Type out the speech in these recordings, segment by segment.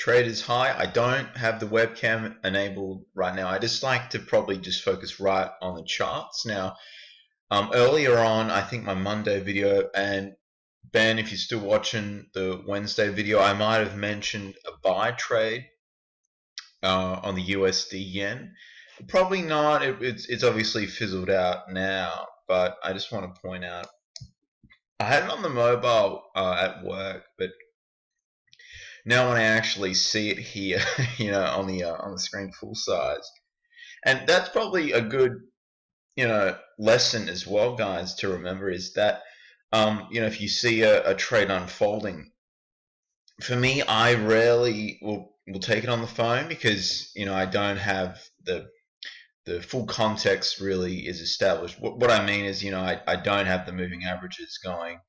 trade is high. I don't have the webcam enabled right now. I just like to probably just focus right on the charts. Now, earlier on, I think my Monday video, and Ben, if you're still watching the Wednesday video, I might have mentioned a buy trade on the USD yen. Probably not. It's obviously fizzled out now, but I just want to point out I had it on the mobile at work, but now when I actually see it here, on the screen full size, and that's probably a good lesson as well, guys, to remember is that if you see a trade unfolding, for me, I rarely will take it on the phone because I don't have the full context really is established. What I mean is, I don't have the moving averages going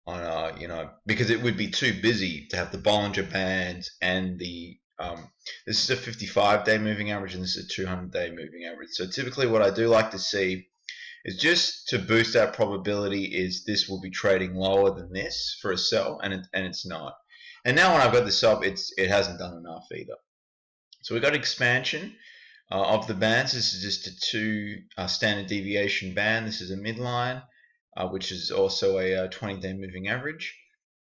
on, because it would be too busy to have the Bollinger Bands and the this is a 55-day moving average and this is a 200-day moving average. So typically what I do like to see is, just to boost that probability, is this will be trading lower than this for a sell, and it's not. And now when I've got this up, it hasn't done enough either. So we've got expansion of the bands. This is just a 2 standard deviation band. This is a midline, which is also a 20-day moving average.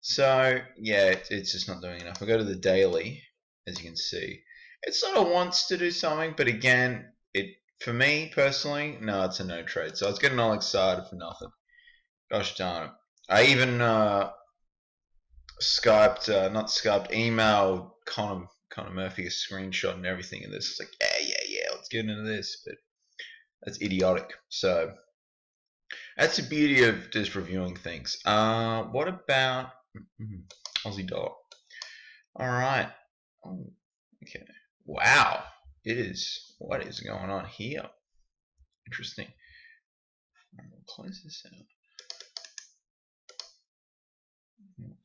So yeah, it's just not doing enough. I go to the daily, as you can see. It sort of wants to do something, but again, for me personally, no, it's a no trade. So I was getting all excited for nothing. Gosh darn it. I even emailed Connor Murphy a screenshot and everything of this. It's like, yeah, let's get into this. But that's idiotic. So that's the beauty of just reviewing things. What about Aussie dollar? All right. Oh, okay. Wow. What is going on here? Interesting. We'll close this out.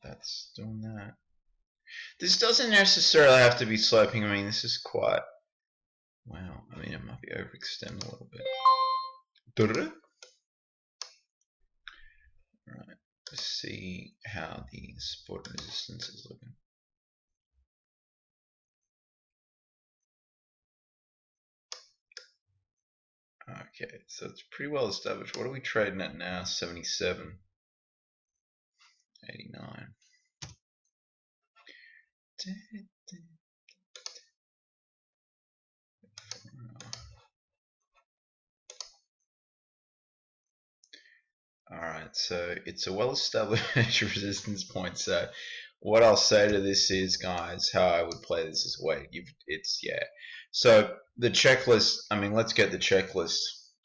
That's doing that. This doesn't necessarily have to be sloping. I mean, this is quite, wow. I mean, it might be overextended a little bit. Alright, let's see how the support and resistance is looking. Okay, so it's pretty well established. What are we trading at now? 77. 89. Alright, so it's a well-established resistance point. So what I'll say to this is, guys, how I would play this is, wait, so the checklist, I mean, let's get the checklist.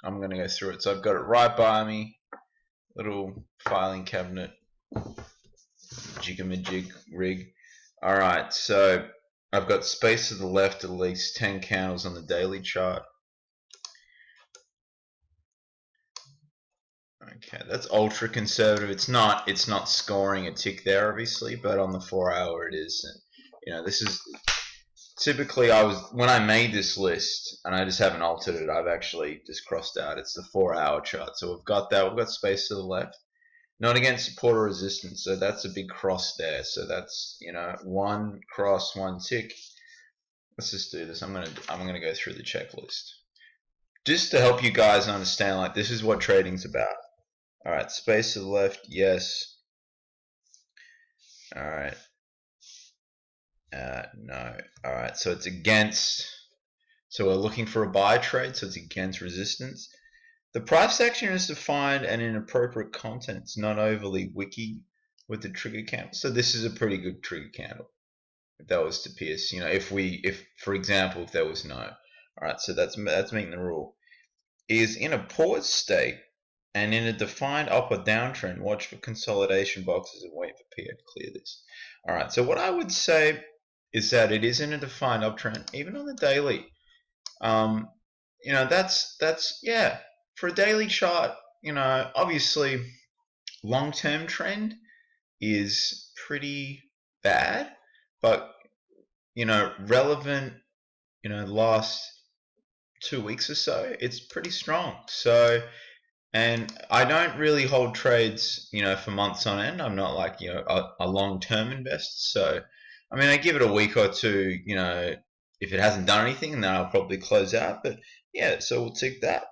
I'm going to go through it. So I've got it right by me, little filing cabinet, jig-a-majig rig. Alright, so I've got space to the left, at least 10 candles on the daily chart. Okay, that's ultra conservative. It's not scoring a tick there, obviously, but on the 4-hour it is. And this is typically, when I made this list, and I just haven't altered it, I've actually just crossed out. It's the 4-hour chart. So we've got that. We've got space to the left. Not against support or resistance, so that's a big cross there. So that's, one cross, one tick. Let's just do this. I'm gonna go through the checklist just to help you guys understand, like, this is what trading's about. Alright, space to the left, yes. Alright. No. Alright, so it's against, so we're looking for a buy trade, so it's against resistance. The price action is defined and in appropriate content. It's not overly wiki with the trigger candle. So this is a pretty good trigger candle. If that was to pierce, if for example, if there was no. Alright, so that's making the rule. Is in a pause state and in a defined up or downtrend, watch for consolidation boxes and wait for PA to clear this. Alright, so what I would say is that it is in a defined uptrend, even on the daily. That's yeah. For a daily chart, obviously long-term trend is pretty bad, but relevant, last 2 weeks or so, it's pretty strong. So, and I don't really hold trades, for months on end. I'm not like, a long-term investor. So I mean, I give it a week or two, you know, if it hasn't done anything, and then I'll probably close out. But yeah, so we'll tick that.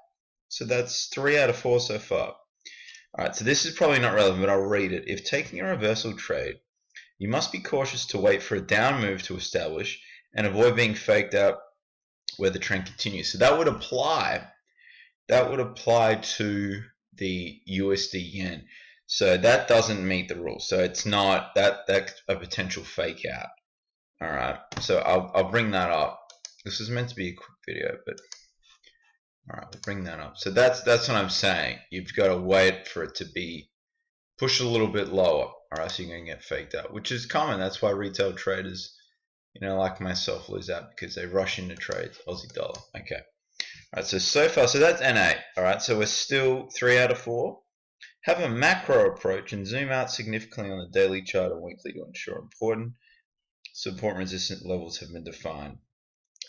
So that's 3 out of 4 so far. Alright, so this is probably not relevant, but I'll read it. If taking a reversal trade, you must be cautious to wait for a down move to establish and avoid being faked out where the trend continues. So that would apply to the USD yen. So that doesn't meet the rules. So it's not that's a potential fake out. Alright, so I'll bring that up. This is meant to be a quick video, but alright, we'll bring that up. So that's what I'm saying. You've got to wait for it to be pushed a little bit lower, or else you're going to get faked out, which is common. That's why retail traders, you know, like myself, lose out because they rush into trades. Aussie dollar. Okay. Alright, so far, so that's N8. Alright, so we're still 3 out of 4. Have a macro approach and zoom out significantly on the daily chart and weekly to ensure important support and resistance levels have been defined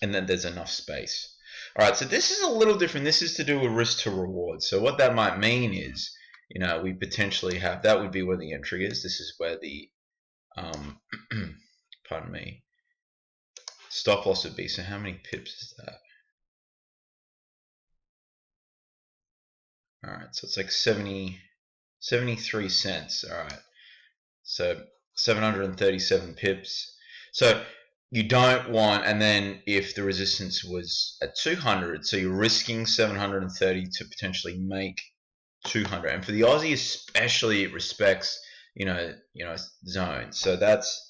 and that there's enough space. Alright, so this is a little different. This is to do with risk to reward. So what that might mean is, you know, we potentially have, that would be where the entry is. This is where the, pardon me, stop loss would be. So how many pips is that? Alright, so it's like 73 cents. Alright, so 737 pips. So you don't want, and then if the resistance was at 200, so you're risking 730 to potentially make 200. And for the Aussie especially, it respects, you know, zones. So that's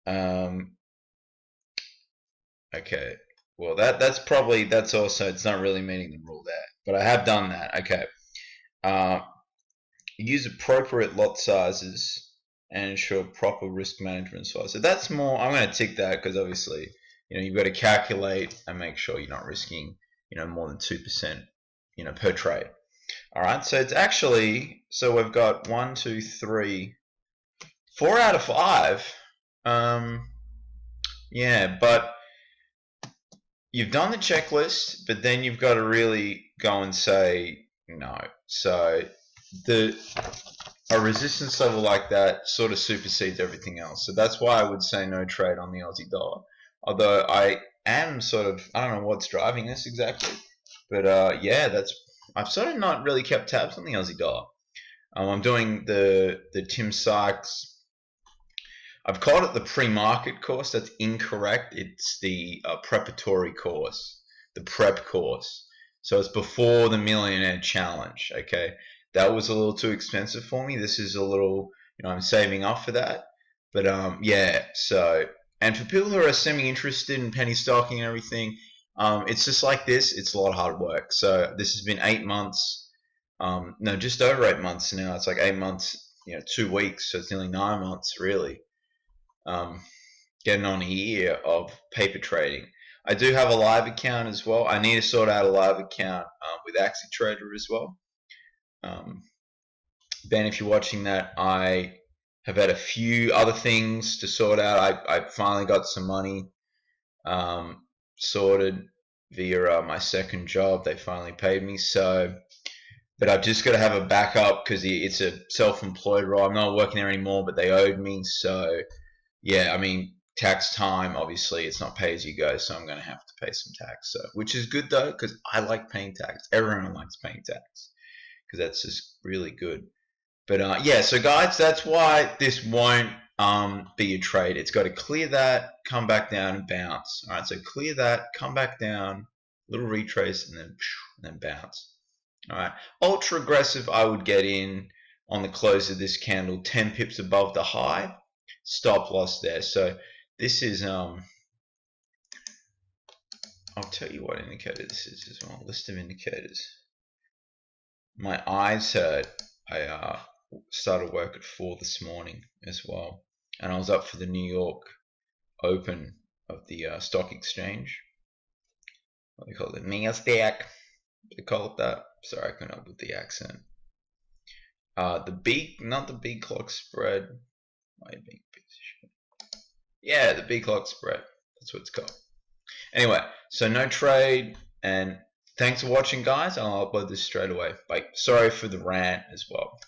okay. Well, that's also, it's not really meeting the rule there, but I have done that. Okay. Use appropriate lot sizes and ensure proper risk management size. So that's more, I'm going to tick that because obviously, you know, you've got to calculate and make sure you're not risking, you know, more than 2%, you know, per trade. Alright, so it's actually, so we've got 1, 2, 3, 4 out of 5. Yeah, but you've done the checklist, but then you've got to really go and say no. So a resistance level like that sort of supersedes everything else. So that's why I would say no trade on the Aussie dollar. Although I am sort of, I don't know what's driving this exactly, but yeah, I've sort of not really kept tabs on the Aussie dollar. I'm doing the Tim Sykes. I've called it the pre-market course. That's incorrect. It's the preparatory course, the prep course. So it's before the Millionaire Challenge. Okay, that was a little too expensive for me. This is a little, you know, I'm saving up for that. But yeah. So, and for people who are semi-interested in penny stocking and everything, it's just like this. It's a lot of hard work. So this has been 8 months. No, just over 8 months now. It's like 8 months, you know, 2 weeks. So it's nearly 9 months, really. Getting on a year of paper trading. I do have a live account as well. I need to sort out a live account with AxiTrader as well. Ben, if you're watching that, I have had a few other things to sort out. I finally got some money sorted via my second job. They finally paid me, so, but I've just got to have a backup because it's a self-employed role. I'm not working there anymore, but they owed me, so yeah, I mean, tax time, obviously, it's not pay as you go, so I'm going to have to pay some tax. So, which is good though, because I like paying tax. Everyone likes paying tax because that's just really good. But yeah, so guys, that's why this won't be a trade. It's got to clear that, come back down, and bounce. All right, so clear that, come back down, little retrace, and then bounce. All right, ultra aggressive, I would get in on the close of this candle, 10 pips above the high. Stop loss there. So this is I'll tell you what indicator this is as well. List of indicators. My eyes hurt. I started work at 4 this morning as well, and I was up for the New York Open of the stock exchange. What do they call it? NASDAQ. They call it that. Sorry, I couldn't help with the accent. Not the big clock spread. Yeah, the big clock spread. That's what it's called. Anyway, so no trade, and thanks for watching, guys. I'll upload this straight away. Bye. Sorry for the rant as well.